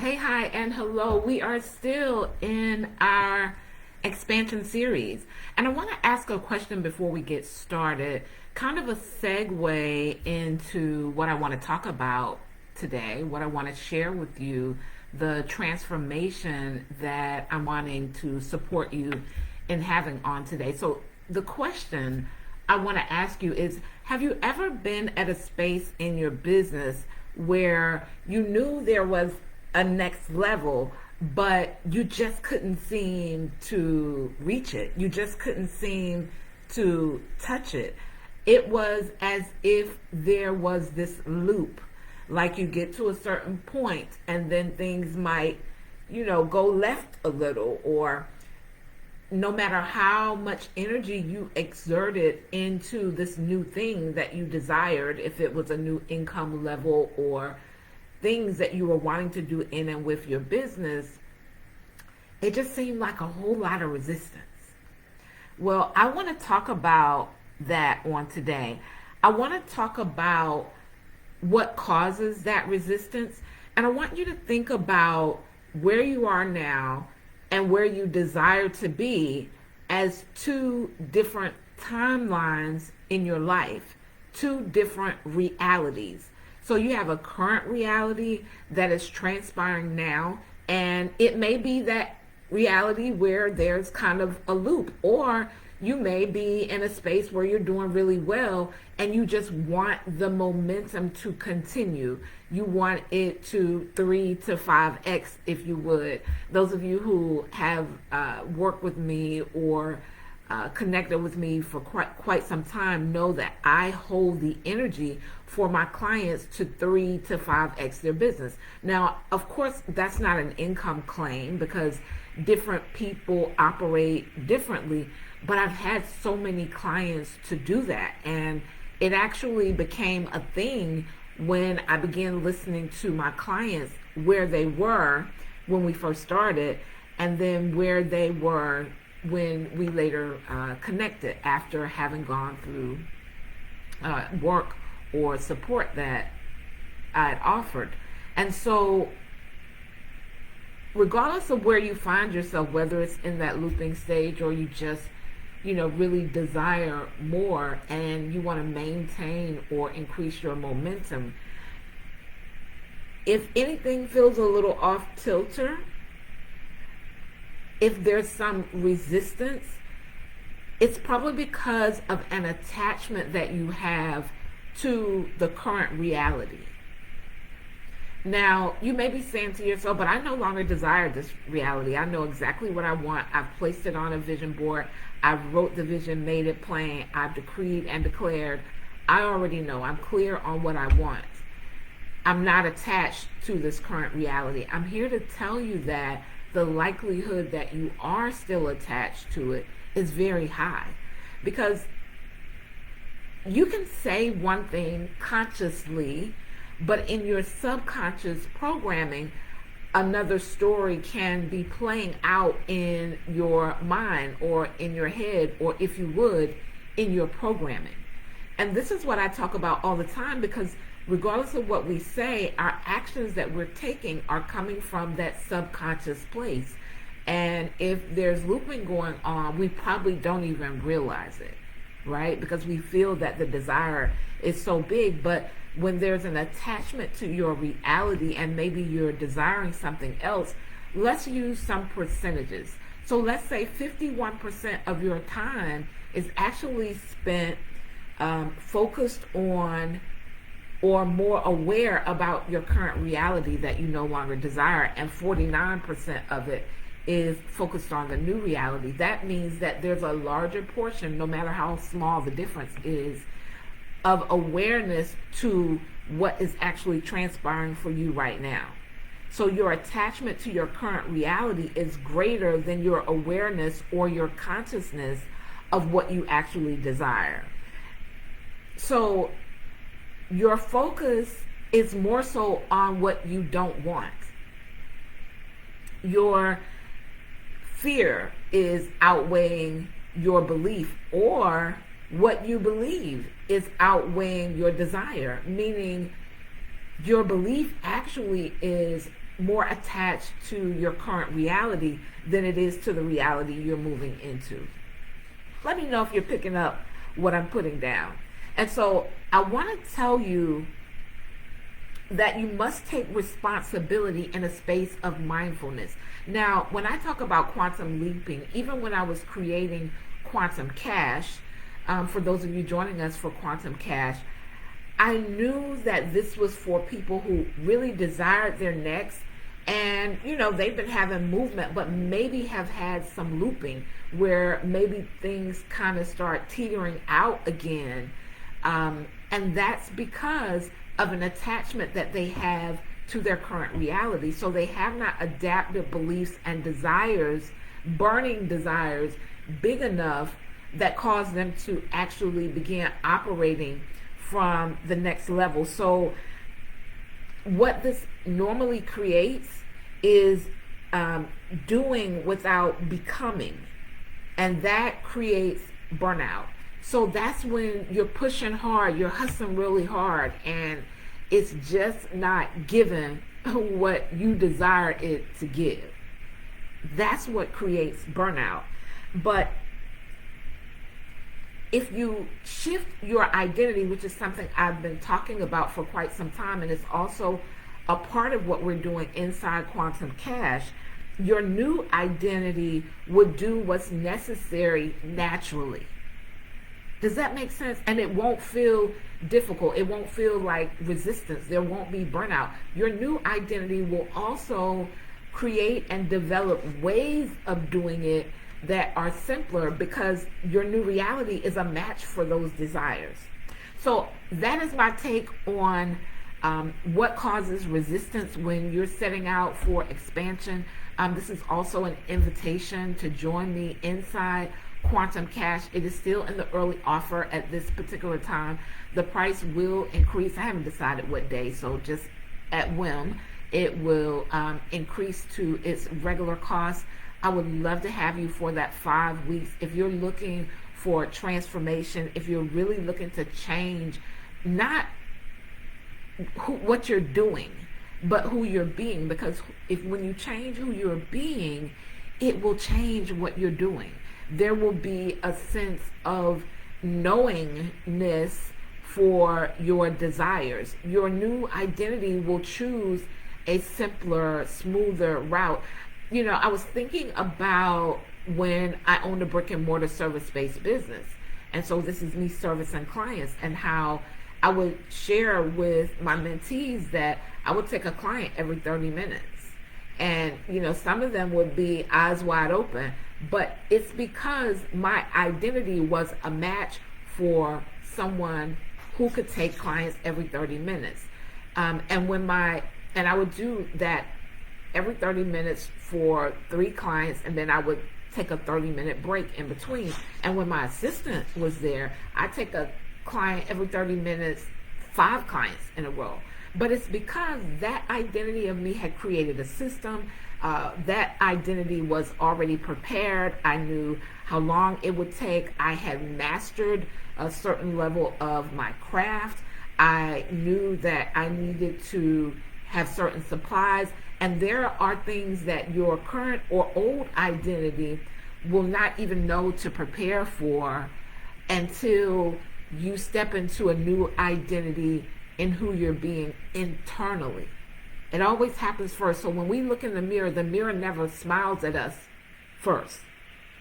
Hey, hi, and hello. We are still in our expansion series. And I want to ask a question before we get started, kind of a segue into what I want to talk about today, what I want to share with you, the transformation that I'm wanting to support you in having on today. So, the question I want to ask you is, have you ever been at a space in your business where you knew there was a next level, but you just couldn't seem to reach it? You just couldn't seem to touch it. It was as if there was this loop, like you get to a certain point and then things might, go left a little, or no matter how much energy you exerted into this new thing that you desired, if it was a new income level or things that you were wanting to do in and with your business, it just seemed like a whole lot of resistance. Well, I want to talk about that on today. I want to talk about what causes that resistance, and I want you to think about where you are now and where you desire to be as two different timelines in your life, two different realities. So you have a current reality that is transpiring now, and it may be that reality where there's kind of a loop, or you may be in a space where you're doing really well and you just want the momentum to continue. You want it to 3 to 5x, if you would. Those of you who have worked with me or connected with me for quite some time know that I hold the energy for my clients to 3 to 5x their business. Now, of course, that's not an income claim because different people operate differently, but I've had so many clients to do that, and it actually became a thing when I began listening to my clients, where they were when we first started and then where they were when we later connected after having gone through work or support that I had offered. And so regardless of where you find yourself, whether it's in that looping stage or you just really desire more and you want to maintain or increase your momentum, if anything feels a little off kilter, if there's some resistance, it's probably because of an attachment that you have to the current reality. Now, you may be saying to yourself, but I no longer desire this reality. I know exactly what I want. I've placed it on a vision board. I've wrote the vision, made it plain. I've decreed and declared. I already know. I'm clear on what I want. I'm not attached to this current reality. I'm here to tell you that the likelihood that you are still attached to it is very high, because you can say one thing consciously, but in your subconscious programming, another story can be playing out in your mind or in your head, or if you would, in your programming. And this is what I talk about all the time, because regardless of what we say, our actions that we're taking are coming from that subconscious place. And if there's looping going on, we probably don't even realize it, right? Because we feel that the desire is so big. But when there's an attachment to your reality and maybe you're desiring something else, let's use some percentages. So let's say 51% of your time is actually spent focused on or more aware about your current reality that you no longer desire, and 49% of it is focused on the new reality. That means that there's a larger portion, no matter how small the difference is, of awareness to what is actually transpiring for you right now. So your attachment to your current reality is greater than your awareness or your consciousness of what you actually desire. So your focus is more so on what you don't want. Your fear is outweighing your belief, or what you believe is outweighing your desire, meaning your belief actually is more attached to your current reality than it is to the reality you're moving into. Let me know if you're picking up what I'm putting down. And so I want to tell you that you must take responsibility in a space of mindfulness. Now, when I talk about quantum leaping, even when I was creating Quantum Cash, for those of you joining us for Quantum Cash, I knew that this was for people who really desired their next, and they've been having movement but maybe have had some looping where maybe things kind of start teetering out again, and that's because of an attachment that they have to their current reality. So they have not adapted beliefs and desires, burning desires, big enough that cause them to actually begin operating from the next level. So what this normally creates is doing without becoming, and that creates burnout. So that's when you're pushing hard, you're hustling really hard, and it's just not giving what you desire it to give. That's what creates burnout. But if you shift your identity, which is something I've been talking about for quite some time, and it's also a part of what we're doing inside Quantum Cash, your new identity would do what's necessary naturally. Does that make sense? And it won't feel difficult. It won't feel like resistance. There won't be burnout. Your new identity will also create and develop ways of doing it that are simpler because your new reality is a match for those desires. So that is my take on what causes resistance when you're setting out for expansion. This is also an invitation to join me inside Quantum Cash. It is still in the early offer at this particular time. The price will increase. I haven't decided what day, so just at whim, it will increase to its regular cost. I would love to have you for that 5 weeks. If you're looking for transformation, if you're really looking to change, not what you're doing, but who you're being, because if when you change who you're being, it will change what you're doing. There will be a sense of knowingness for your desires. Your new identity will choose a simpler, smoother route. I was thinking about when I owned a brick and mortar service-based business. And so this is me servicing clients, and how I would share with my mentees that I would take a client every 30 minutes. And, some of them would be eyes wide open, but it's because my identity was a match for someone who could take clients every 30 minutes. And I would do that every 30 minutes for 3 clients, and then I would take a 30-minute break in between. And when my assistant was there, I take a client every 30 minutes, 5 clients in a row. But it's because that identity of me had created a system. That identity was already prepared. I knew how long it would take. I had mastered a certain level of my craft. I knew that I needed to have certain supplies. And there are things that your current or old identity will not even know to prepare for until you step into a new identity in who you're being internally. It always happens first. So when we look in the mirror never smiles at us first,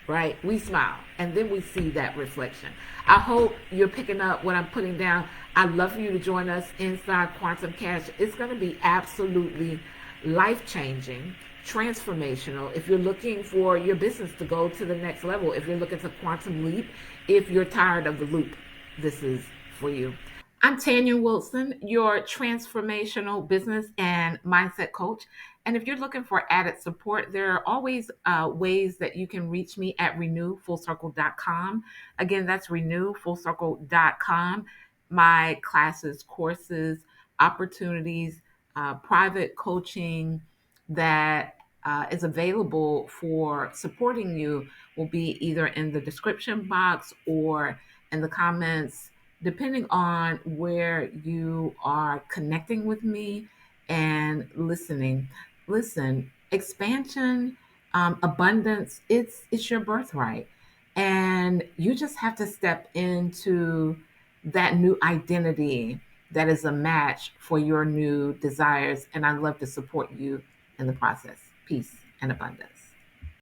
right? We smile and then we see that reflection. I hope you're picking up what I'm putting down. I'd love for you to join us inside Quantum Cash. It's going to be absolutely life-changing, transformational. If you're looking for your business to go to the next level, if you're looking to quantum leap, if you're tired of the loop, this is for you. I'm Tanya Wilson, your transformational business and mindset coach. And if you're looking for added support, there are always ways that you can reach me at renewfullcircle.com. Again, that's renewfullcircle.com. My classes, courses, opportunities, private coaching that is available for supporting you will be either in the description box or in the comments, depending on where you are connecting with me and listening. listen, expansion, abundance, it's your birthright. And you just have to step into that new identity that is a match for your new desires. And I'd love to support you in the process. Peace and abundance.